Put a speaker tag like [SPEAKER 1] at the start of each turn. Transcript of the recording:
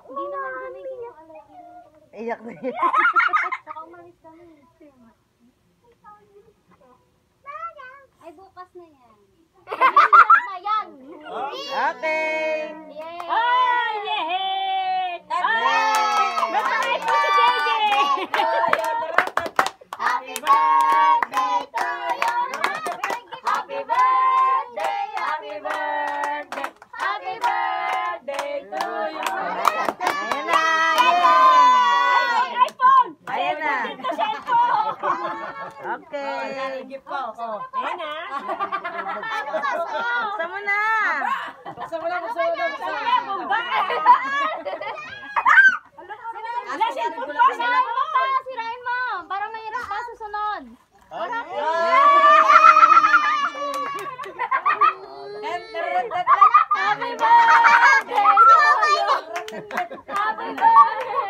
[SPEAKER 1] Hindi naman gumising yung alarm.
[SPEAKER 2] Iyak na yun.
[SPEAKER 1] Saka umalis kami. Ay, bukas na yan. Bukas na yan.
[SPEAKER 2] Okay.
[SPEAKER 1] Yay!
[SPEAKER 3] Oh, yay! Masakit po si JJ!
[SPEAKER 1] Happy birthday to you! Happy birthday! Happy birthday! Happy birthday to you!
[SPEAKER 2] Ayan na.
[SPEAKER 3] Ay, iPhone!
[SPEAKER 2] Ayan na.
[SPEAKER 3] Ito cellphone!
[SPEAKER 2] Okay.
[SPEAKER 3] Ayan na.
[SPEAKER 2] Buksan mo na.
[SPEAKER 3] Buksan mo na, bumba! Ala, cellphone pa!
[SPEAKER 1] Sirain mo pa! Sirain mo! Para mahirap pa susunod! Happy birthday to you! Happy birthday!